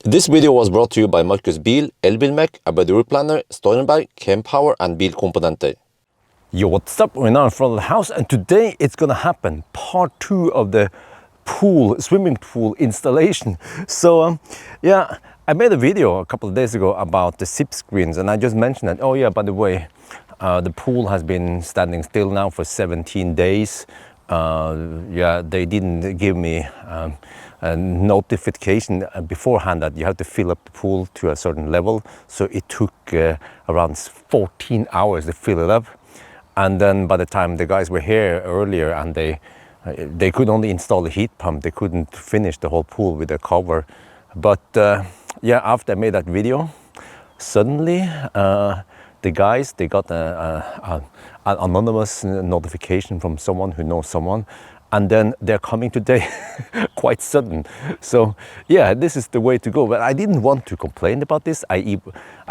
This video was brought to you by Markus Bil, Elbilmek, ABRP, Stormberg, Kempower and Bilkomponenter. Yo, what's up? We're now in front of the house and today it's gonna happen. Part 2 of the swimming pool installation. So yeah, I made a video a couple of days ago about the SIP screens and I just mentioned that, oh yeah, by the way, the pool has been standing still now for 17 days. Yeah, they didn't give me a notification beforehand that you have to fill up the pool to a certain level. So it took around 14 hours to fill it up. And then by the time the guys were here earlier and they could only install the heat pump, they couldn't finish the whole pool with the cover. But yeah, after I made that video, suddenly the guys, they got an anonymous notification from someone who knows someone, and then they're coming today, quite sudden. So yeah, this is the way to go. But I didn't want to complain about this. I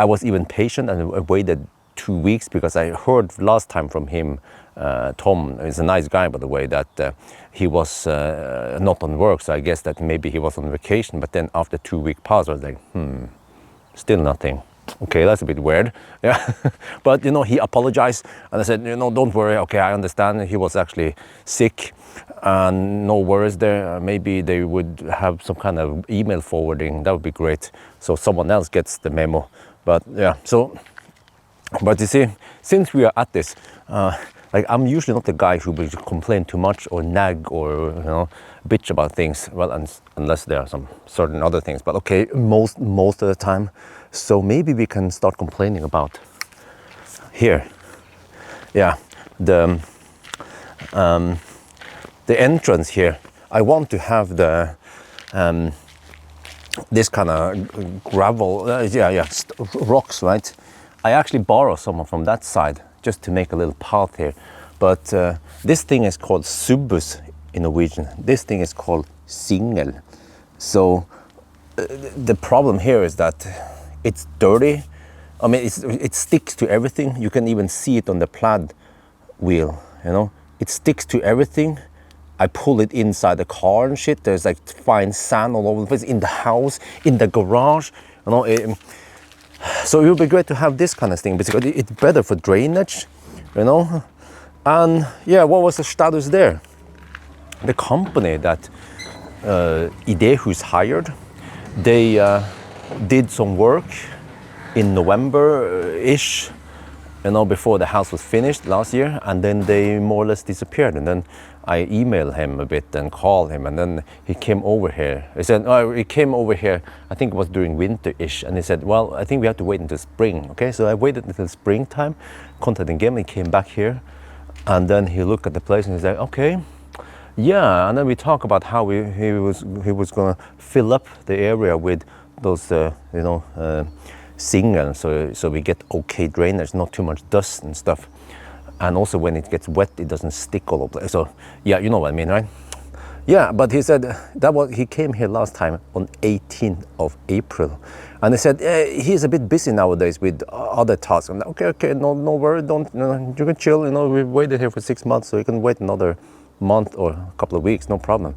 was even patient and waited 2 weeks because I heard last time from him, Tom is a nice guy by the way, that he was not on work, so I guess that maybe he was on vacation. But then after 2 weeks passed, I was like, still nothing. Okay, that's a bit weird. Yeah. But you know, he apologized and I said, you know, don't worry, okay, I understand he was actually sick and no worries there. Maybe they would have some kind of email forwarding, that would be great, so someone else gets the memo. But yeah, so but you see, since we are at this, like I'm usually not the guy who will complain too much or nag or, you know, bitch about things. Well, unless there are some certain other things, but okay, most of the time. So maybe we can start complaining about here. Yeah, the entrance here. I want to have the this kind of gravel, rocks, right? I actually borrow someone from that side just to make a little path here. But this thing is called subbus in Norwegian. This thing is called single. So the problem here is that it's dirty. I mean, it sticks to everything. You can even see it on the plaid wheel, you know. It sticks to everything. I pull it inside the car and shit. There's like fine sand all over the place, in the house, in the garage, you know. So it would be great to have this kind of thing because it's better for drainage, you know. And yeah, what was the status there? The company that Idehus hired, they did some work in November-ish, you know, before the house was finished last year, and then they more or less disappeared. And then I emailed him a bit and called him, and then he came over here. He said, oh, he came over here, I think it was during winter-ish, and he said, well, I think we have to wait until spring. Okay, so I waited until springtime, contacted him, he came back here, and then he looked at the place and he said, okay, yeah, and then we talked about how he was gonna fill up the area with those, you know, single, so we get okay drainage, not too much dust and stuff. And also when it gets wet, it doesn't stick all over the place. So yeah, you know what I mean, right? Yeah, but he said he came here last time on 18th of April. And he said, he's a bit busy nowadays with other tasks. I'm like, okay, no worry, don't, you know, you can chill, you know, we waited here for 6 months, so you can wait another month or a couple of weeks, no problem.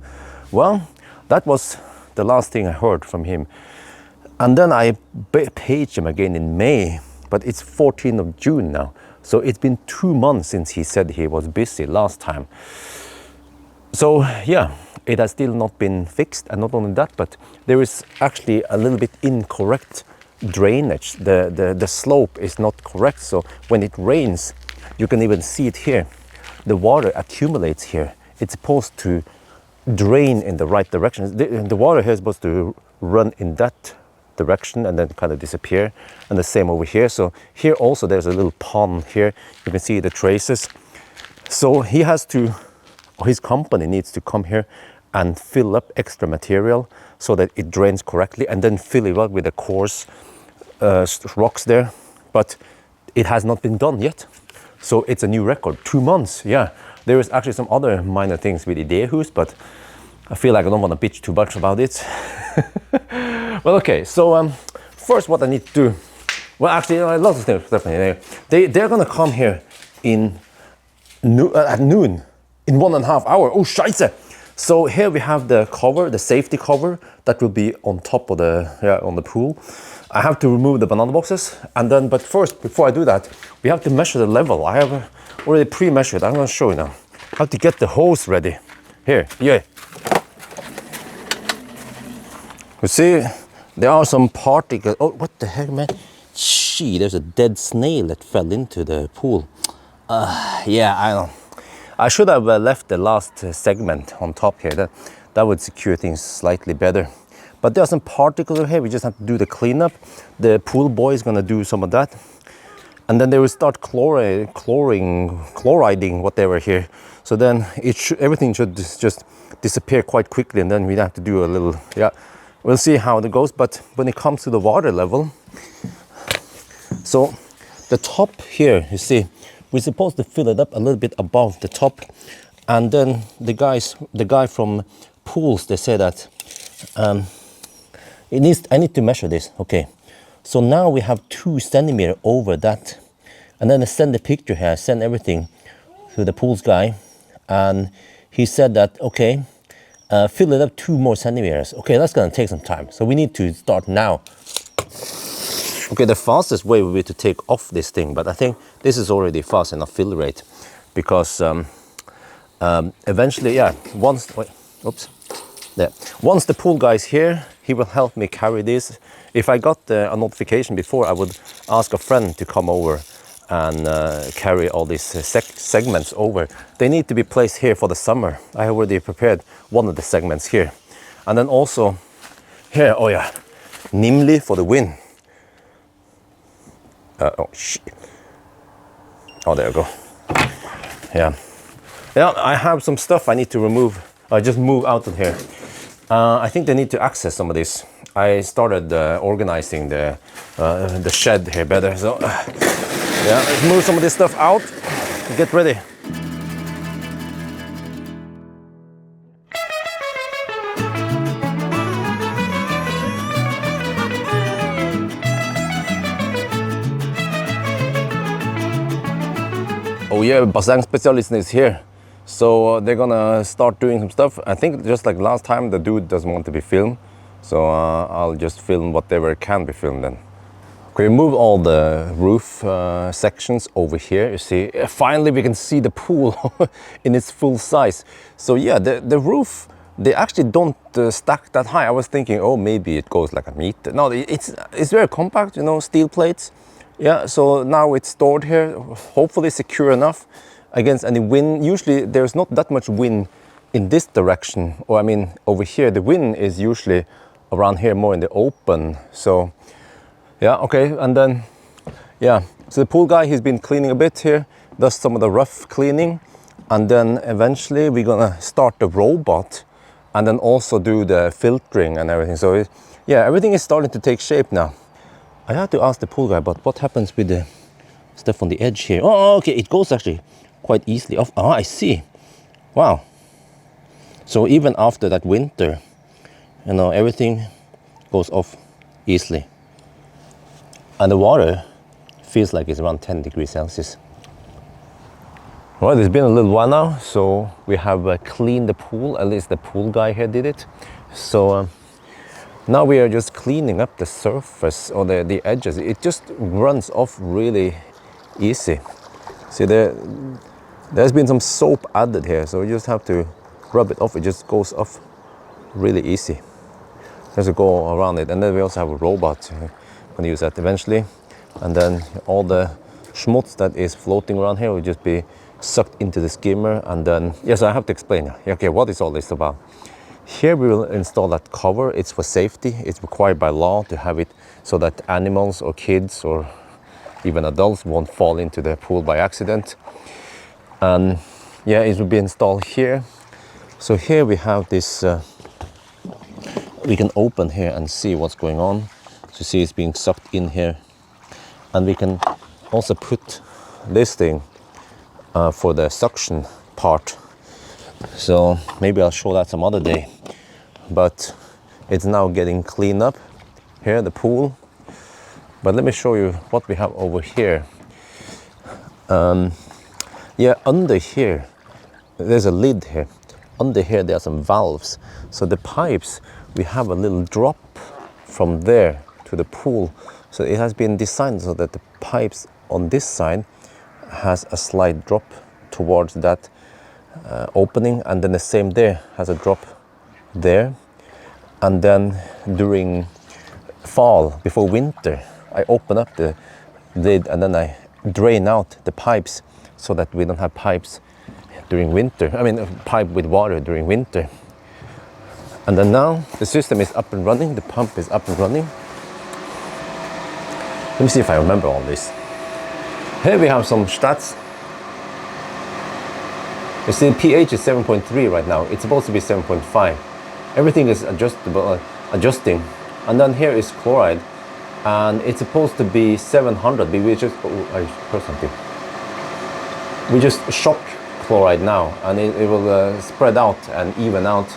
Well, that was the last thing I heard from him. And then I paged him again in May, but it's 14th of June now. So it's been 2 months since he said he was busy last time. So yeah, it has still not been fixed. And not only that, but there is actually a little bit incorrect drainage. The slope is not correct. So when it rains, you can even see it here. The water accumulates here. It's supposed to drain in the right direction. The water here is supposed to run in that direction and then kind of disappear, and the same over here. So here also there's a little pond here, you can see the traces. So he has to, or his company needs to come here and fill up extra material so that it drains correctly, and then fill it up with the coarse rocks there. But it has not been done yet, so it's a new record. 2 months. Yeah, there is actually some other minor things with Idehus, but I feel like I don't want to bitch too much about it. Well, okay, so first what I need to do, well, actually, a lot of things definitely. They're gonna come here at noon in 1.5 hours. Oh, scheiße! So here we have the cover, the safety cover that will be on top of the on the pool. I have to remove the banana boxes, and then, but first, before I do that, we have to measure the level. I have already pre-measured. I'm going to show you now. I have to get the hose ready. Here, yeah. You see, there are some particles. Oh, what the heck, man? Gee, there's a dead snail that fell into the pool. Yeah, I don't. I should have left the last segment on top here. That would secure things slightly better. But there are some particles here. We just have to do the cleanup. The pool boy is gonna do some of that, and then they will start chloriding whatever here. So then everything should just disappear quite quickly, and then we have to do a little. Yeah, we'll see how it goes. But when it comes to the water level, so the top here, you see, we're supposed to fill it up a little bit above the top, and then the guy from Pools, they say that I need to measure this. Okay, so now we have 2 centimeters over that, and then I send the picture here. I send everything to the Pools guy, and he said that okay, fill it up 2 more centimeters. Okay, that's gonna take some time, so we need to start now. Okay, the fastest way would be to take off this thing, but I think this is already fast enough fill rate, because eventually, yeah, once the pool guy is here, he will help me carry this. If I got a notification before, I would ask a friend to come over and carry all these segments over. They need to be placed here for the summer. I already prepared one of the segments here. And then also here, oh yeah, Nimli for the wind. Oh shit. Oh, there you go. Yeah. Yeah, I have some stuff I need to remove. I just move out of here. I think they need to access some of this. I started organizing the shed here better. So yeah, let's move some of this stuff out. Get ready. Oh yeah, Bassang specialist is here. So they're gonna start doing some stuff. I think just like last time, the dude doesn't want to be filmed. So I'll just film whatever can be filmed then. Okay, move all the roof sections over here. You see, finally we can see the pool in its full size. So yeah, the roof, they actually don't stack that high. I was thinking, oh, maybe it goes like a meter. No, it's very compact, you know, steel plates. Yeah, so now it's stored here, hopefully secure enough against any wind. Usually there's not that much wind in this direction, or I mean over here. The wind is usually around here, more in the open. So yeah, okay, and then yeah, so the pool guy, he's been cleaning a bit here, does some of the rough cleaning, and then eventually we're gonna start the robot and then also do the filtering and everything. So yeah, everything is starting to take shape now. I have to ask the pool guy about what happens with the stuff on the edge here. Oh, okay, it goes actually quite easily off. Oh, I see. Wow. So even after that winter, you know, everything goes off easily. And the water feels like it's around 10 degrees Celsius. Well, it's been a little while now, so we have cleaned the pool. At least the pool guy here did it. So now we are just cleaning up the surface or the edges. It just runs off really easy. See, there's been some soap added here, so you just have to rub it off. It just goes off really easy. Just go around it. And then we also have a robot. I'm going to use that eventually. And then all the schmutz that is floating around here will just be sucked into the skimmer. And then, yes, I have to explain. Okay, what is all this about? Here we will install that cover. It's for safety. It's required by law to have it so that animals or kids or even adults won't fall into the pool by accident. And yeah, it will be installed here. So here we have this, we can open here and see what's going on. So you see it's being sucked in here. And we can also put this thing for the suction part. So maybe I'll show that some other day. But it's now getting cleaned up here, the pool. But let me show you what we have over here. Yeah, under here, there's a lid here. under here there are some valves. So the pipes, we have a little drop from there to the pool. So it has been designed so that the pipes on this side has a slight drop towards that opening, and then the same there has a drop there. And then during fall, before winter, I open up the lid and then I drain out the pipes so that we don't have pipes during winter. I mean, a pipe with water during winter. And then now the system is up and running, the pump is up and running. Let me see if I remember all this. Here we have some stats. You see, pH is 7.3 right now. It's supposed to be 7.5. Everything is adjusting. And then here is chloride, and it's supposed to be 700. We just, I heard something. We just shock chloride now, and it will spread out and even out.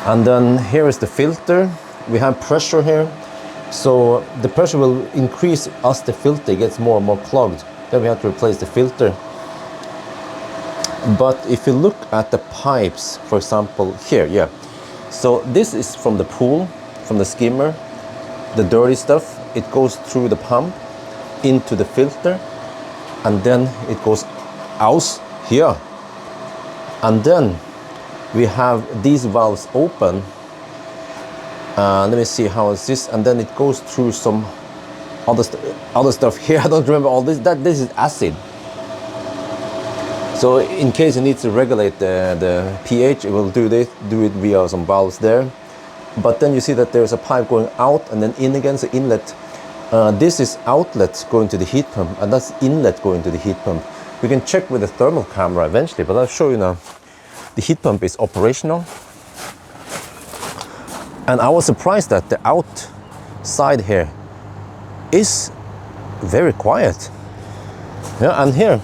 And then here is the filter. We have pressure here. So the pressure will increase as the filter gets more and more clogged. Then we have to replace the filter. But if you look at the pipes, for example, here, yeah. So this is from the pool, from the skimmer, the dirty stuff. It goes through the pump into the filter, and then it goes out here. And then we have these valves open. Let me see how is this, and then it goes through some other stuff here. I don't remember all this. This is acid. So in case it needs to regulate the pH, it will do it via some valves there. But then you see that there's a pipe going out and then in again, so inlet. This is outlet going to the heat pump, and that's inlet going to the heat pump. We can check with the thermal camera eventually, but I'll show you now. The heat pump is operational. And I was surprised that the outside here is very quiet. Yeah, and here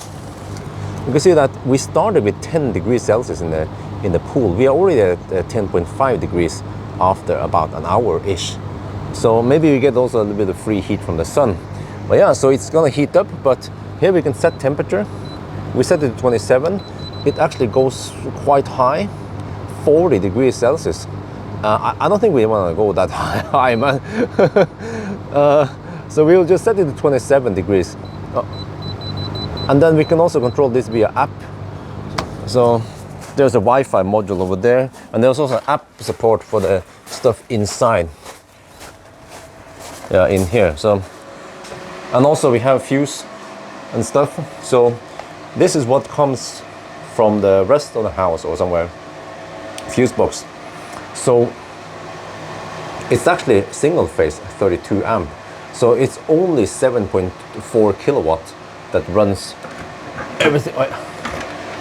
you can see that we started with 10 degrees Celsius in the pool. We are already at 10.5 degrees after about an hour-ish. So maybe we get also a little bit of free heat from the sun. But yeah, so it's gonna heat up, but here we can set temperature. We set it to 27. It actually goes quite high, 40 degrees Celsius. I don't think we want to go that high, man. So we will just set it to 27 degrees. And then we can also control this via app. So there's a Wi-Fi module over there, and there's also app support for the stuff inside. Yeah, in here. So, and also we have fuse and stuff. So this is what comes from the rest of the house or somewhere. Fuse box. So it's actually single phase 32 amp. So it's only 7.4 kilowatt that runs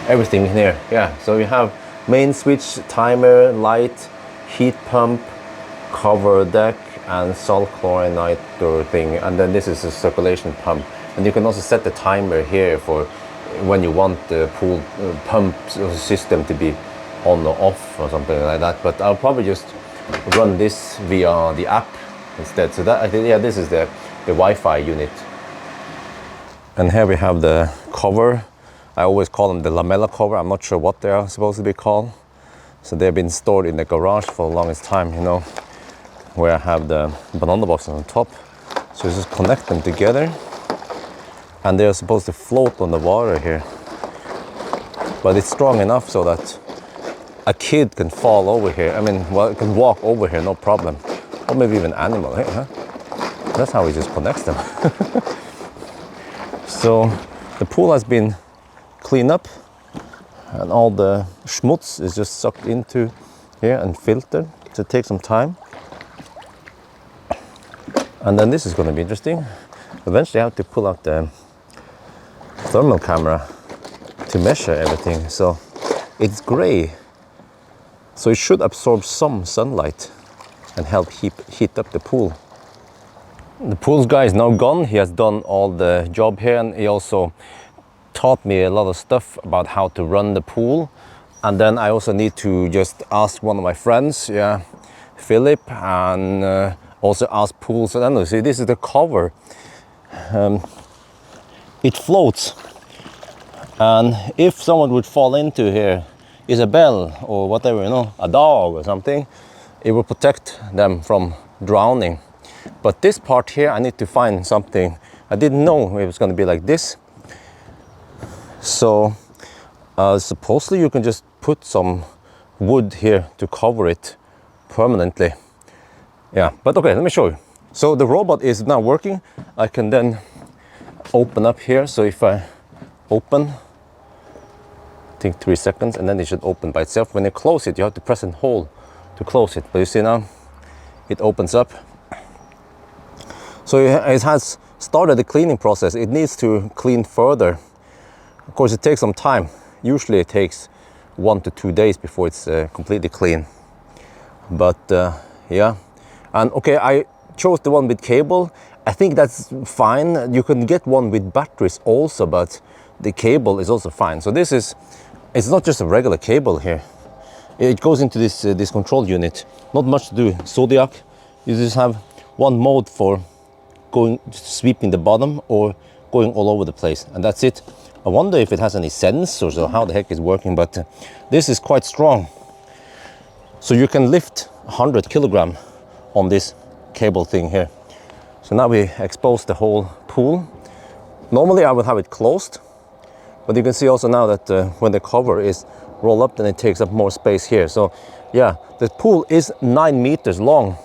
everything in here. Yeah, so you have main switch, timer, light, heat pump, cover deck, and salt chlorinate thing. And then this is a circulation pump. And you can also set the timer here for when you want the pool pump system to be on or off or something like that. But I'll probably just run this via the app instead. So that, I think, yeah, this is the Wi-Fi unit. And here we have the cover. I always call them the lamella cover. I'm not sure what they are supposed to be called. So they've been stored in the garage for the longest time, you know, where I have the banana box on top. So just connect them together, and they're supposed to float on the water here. But it's strong enough so that a kid can fall over here. I mean, well, it can walk over here, no problem. Or maybe even animal, huh? That's how he just connects them. So the pool has been cleaned up, and all the schmutz is just sucked into here and filtered. So it takes some time. And then this is going to be interesting. Eventually I have to pull out the thermal camera to measure everything. So it's gray. So it should absorb some sunlight and help heat up the pool. The pool guy is now gone. He has done all the job here, and he also taught me a lot of stuff about how to run the pool. And then I also need to just ask one of my friends, yeah, Philip, and also ask pools.no. See, this is the cover. It floats, and if someone would fall into here, Isabel or whatever, you know, a dog or something, it will protect them from drowning. But this part here, I need to find something. I didn't know it was going to be like this. So supposedly you can just put some wood here to cover it permanently. Yeah, but okay, let me show you. So the robot is now working. I can then open up here. So if I open, I think 3 seconds, and then it should open by itself. When you close it, you have to press and hold to close it. But you see now, it opens up. So it has started the cleaning process. It needs to clean further. Of course, it takes some time. Usually it takes 1 to 2 days before it's completely clean. But yeah, and okay, I chose the one with cable. I think that's fine. You can get one with batteries also, but the cable is also fine. So this is, it's not just a regular cable here. It goes into this this control unit. Not much to do. Zodiac, you just have one mode for going, sweeping the bottom or going all over the place, and that's it. I wonder if it has any sensors or how the heck it's working, but this is quite strong. So you can lift 100 kilogram on this cable thing here. So now we expose the whole pool. Normally I would have it closed, but you can see also now that when the cover is rolled up, then it takes up more space here. So yeah, the pool is 9 meters long,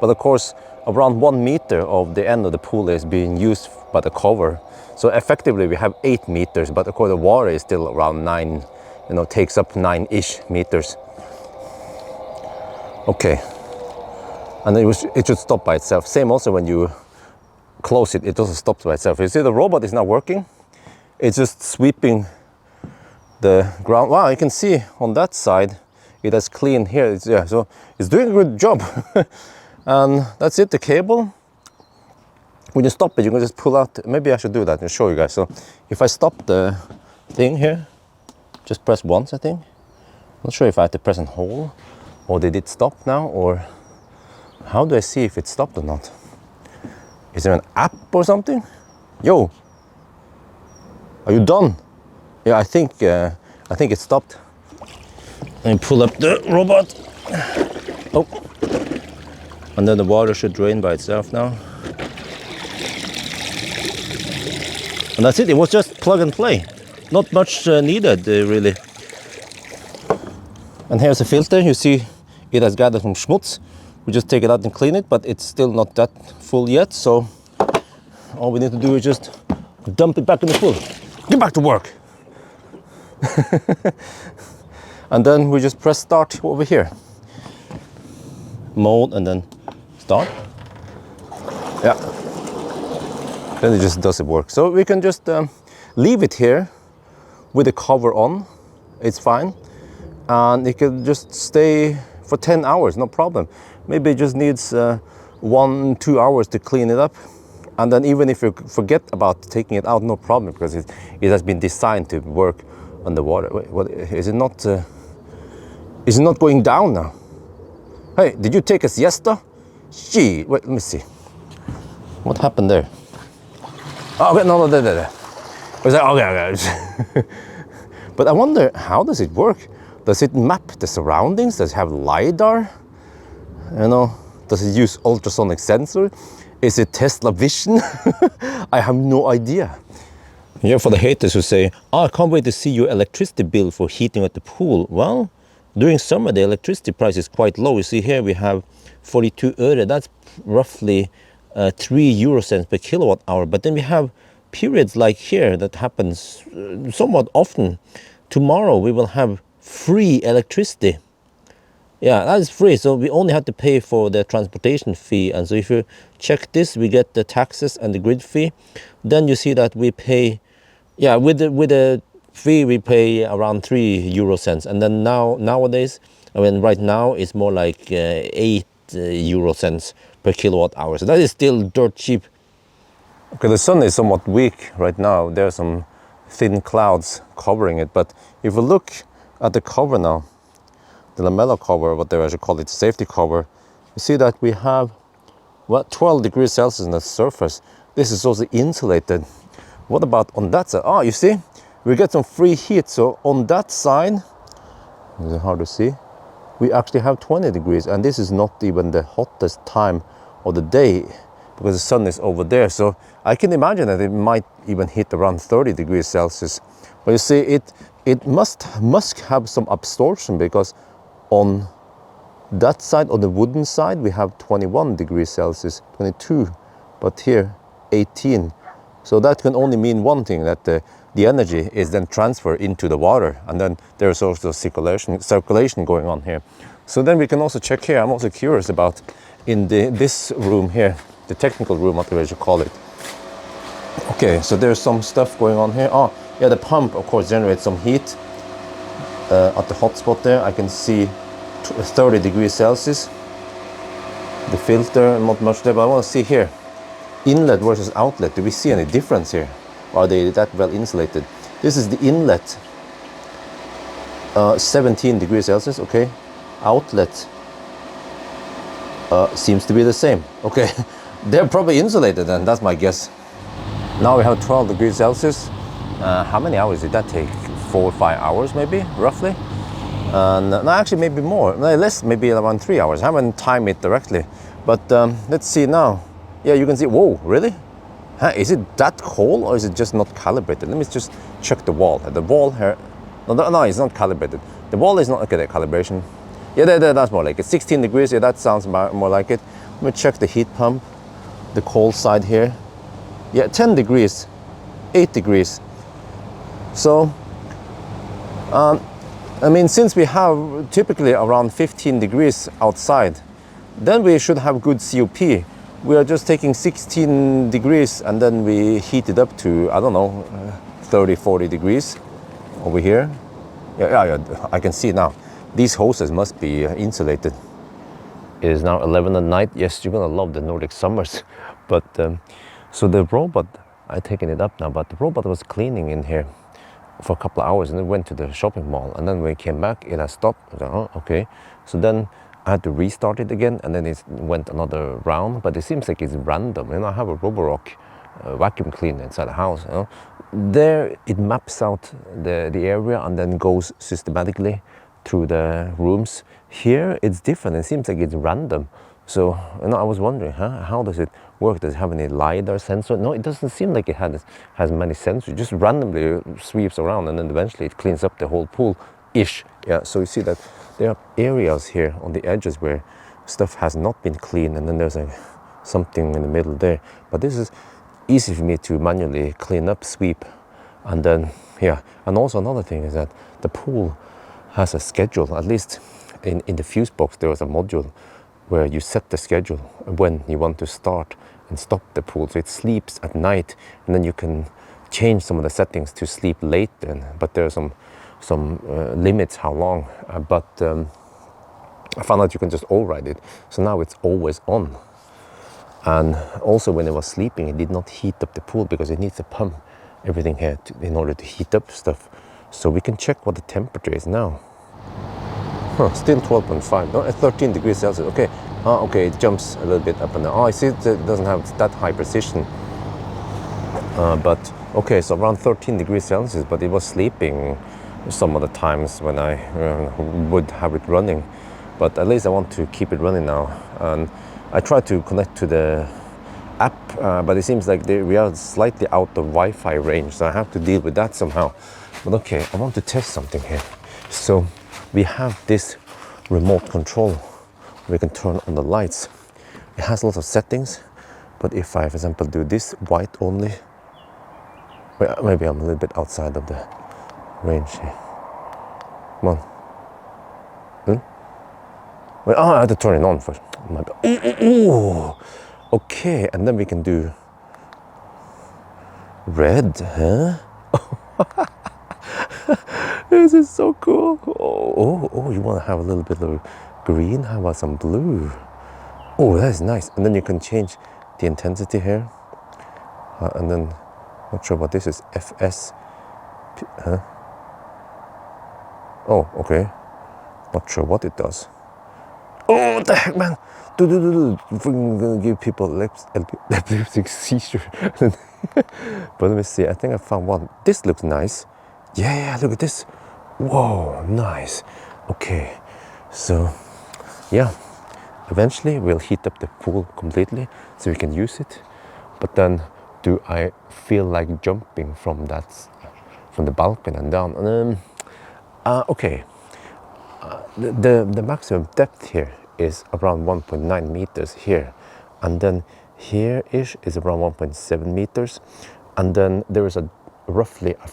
but of course around 1 meter of the end of the pool is being used by the cover. So effectively we have 8 meters, but of course the water is still around 9, you know, takes up 9-ish meters. Okay, and it should stop by itself. Same also when you close it, it also stops by itself. You see the robot is now working. It's just sweeping the ground. Wow, you can see on that side it has cleaned here. It's, yeah, so it's doing a good job. And that's it, the cable. When you stop it, you can just pull out. Maybe I should do that and show you guys. So if I stop the thing here, just press once, I think. Not sure if I have to press and hold, or did it stop now, or how do I see if it stopped or not? Is there an app or something? Yo, are you done? Yeah, I think it stopped. Let me pull up the robot. Oh, and then the water should drain by itself now. And that's it. It was just plug and play. Not much needed, really. And here's a filter. You see, it has gathered some schmutz. We just take it out and clean it, but it's still not that full yet. So all we need to do is just dump it back in the pool. Get back to work. And then we just press start over here. Mode and then start. Yeah. Then it just doesn't work. So we can just leave it here with the cover on. It's fine. And it can just stay for 10 hours, no problem. Maybe it just needs 1-2 hours to clean it up. And then even if you forget about taking it out, no problem, because it has been designed to work on the water. Wait, what, is it not going down now? Hey, did you take a siesta? Gee, wait, let me see. What happened there? Oh, okay, no, there. I was like, okay. But I wonder, how does it work? Does it map the surroundings? Does it have LiDAR? You know, does it use ultrasonic sensor? Is it Tesla vision? I have no idea. Yeah, for the haters who say, oh, I can't wait to see your electricity bill for heating at the pool. Well, during summer, the electricity price is quite low. You see here we have 42 öre. That's roughly 3 euro cents per kilowatt hour. But then we have periods like here that happens somewhat often. Tomorrow we will have free electricity. Yeah, that is free. So we only have to pay for the transportation fee. And so if you check this, we get the taxes and the grid fee. Then you see that we pay, yeah, with the fee we pay around 3 euro cents. And then nowadays, I mean, right now it's more like 8 euro cents per kilowatt hour. So that is still dirt cheap. Okay, the sun is somewhat weak right now. There are some thin clouds covering it. But if we look at the cover now, the lamella cover, what they actually call it, safety cover, you see that we have, what, 12 degrees Celsius on the surface. This is also insulated. What about on that side? Oh, you see, we get some free heat. So on that side, Is it hard to see? We actually have 20 degrees, and this is not even the hottest time of the day because the sun is over there. So I can imagine that it might even hit around 30 degrees Celsius. But you see, it must have some absorption, because on that side, on the wooden side, we have 21 degrees Celsius, 22, but here 18. So that can only mean one thing, that the energy is then transferred into the water, and then there's also circulation going on here. So then we can also check here. I'm also curious about in this room here, the technical room, whatever you should call it. Okay, so there's some stuff going on here. Oh, yeah, the pump, of course, generates some heat. At the hot spot there, I can see 30 degrees Celsius. The filter, not much there, but I want to see here. Inlet versus outlet, do we see any difference here? Are they that well insulated? This is the inlet, 17 degrees Celsius, okay. Outlet seems to be the same, okay. They're probably insulated then, that's my guess. Now we have 12 degrees Celsius. How many hours did that take? 4 or 5 hours maybe, roughly? No, actually maybe more, no, less, maybe around 3 hours. I haven't timed it directly, but let's see now. Yeah, you can see, whoa, really? Huh, is it that cold, or is it just not calibrated? Let me just check the wall. The wall here, no, it's not calibrated. The wall is not, okay, the calibration. Yeah, that's more like it. 16 degrees, yeah, that sounds more like it. Let me check the heat pump, the cold side here. Yeah, 10 degrees, 8 degrees. So, I mean, since we have typically around 15 degrees outside, then we should have good COP. We are just taking 16 degrees and then we heat it up to, I don't know, 30, 40 degrees over here. Yeah, I can see now. These hoses must be insulated. It is now 11 at night. Yes, you're gonna love the Nordic summers. But, so the robot, I've taken it up now, but the robot was cleaning in here for a couple of hours and then went to the shopping mall. And then when we came back, it has stopped. I was like, oh, okay. So then I had to restart it again, and then it went another round, but it seems like it's random. I have a Roborock vacuum cleaner inside the house. There it maps out the area and then goes systematically through the rooms. Here it's different. It seems like it's random. So I was wondering, how does it work? Does it have any LiDAR sensor? No, it doesn't seem like it has many sensors. It just randomly sweeps around, and then eventually it cleans up the whole pool-ish. Yeah, so you see that there are areas here on the edges where stuff has not been cleaned, and then there's something in the middle there. But this is easy for me to manually clean up, sweep, and then, yeah. And also another thing is that the pool has a schedule. At least in the fuse box there was a module where you set the schedule when you want to start and stop the pool. So it sleeps at night, and then you can change some of the settings to sleep late then. But there are some limits how long. I found out you can just override it. So now it's always on. And also when it was sleeping, it did not heat up the pool because it needs to pump everything here in order to heat up stuff. So we can check what the temperature is now. Still 12.5, no, at 13 degrees Celsius, okay. Okay, it jumps a little bit up and down. I see it doesn't have that high precision. But, okay, so around 13 degrees Celsius, but it was sleeping some of the times when I would have it running. But at least I want to keep it running now. And I tried to connect to the app, but it seems like we are slightly out of Wi-Fi range, so I have to deal with that somehow. But okay, I want to test something here. So we have this remote control. We can turn on the lights. It has lots of settings, but if I, for example, do this white only, well, maybe I'm a little bit outside of the range here. Come on. Well, I have to turn it on first. Ooh. Okay, and then we can do red, huh? This is so cool. Oh, you want to have a little bit of green? How about some blue? Oh, that is nice. And then you can change the intensity here. And then, not sure what this is, FS. Huh? Oh, okay. Not sure what it does. Oh, what the heck, man? We're gonna give people epileptic seizure. But let me see, I think I found one. This looks nice. Yeah, look at this. Whoa, nice. Okay, so yeah, eventually we'll heat up the pool completely so we can use it. But then, do I feel like jumping from the balcony and down? Okay, the maximum depth here is around 1.9 meters here, and then here-ish is around 1.7 meters, and then there is a roughly a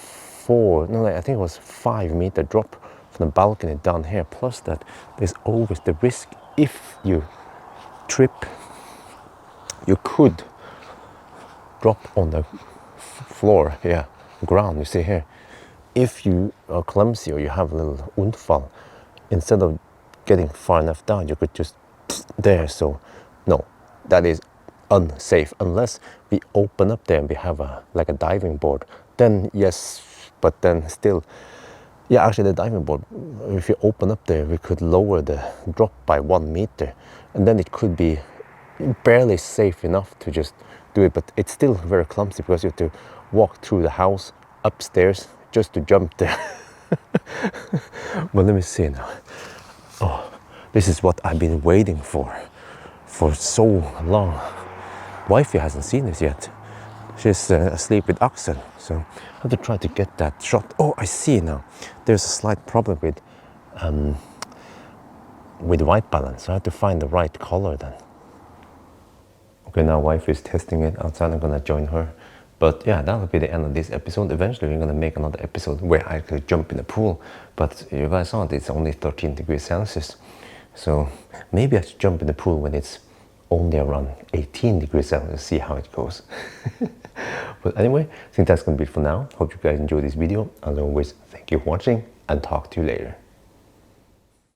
5-meter drop from the balcony down here. Plus that there's always the risk, if you trip, you could drop on the floor, ground, you see here. If you are clumsy or you have a little unfall, instead of getting far enough down, you could just there. So no, that is unsafe unless we open up there and we have like a diving board. Then yes, but then still, yeah, actually the diving board, if you open up there, we could lower the drop by 1 meter, and then it could be barely safe enough to just do it. But it's still very clumsy because you have to walk through the house upstairs just to jump there. But let me see now. Oh, this is what I've been waiting for so long. Wifey hasn't seen this yet. She's asleep with Axel, so I have to try to get that shot. Oh, I see now. There's a slight problem with white balance. So I have to find the right color then. Okay, now wife is testing it outside. I'm gonna join her. But yeah, that'll be the end of this episode. Eventually we're gonna make another episode where I actually jump in the pool. But you guys saw it, it's only 13 degrees Celsius. So maybe I should jump in the pool when it's only around 18 degrees Celsius, see how it goes. But anyway, I think that's gonna be it for now. Hope you guys enjoyed this video. As always, thank you for watching and talk to you later.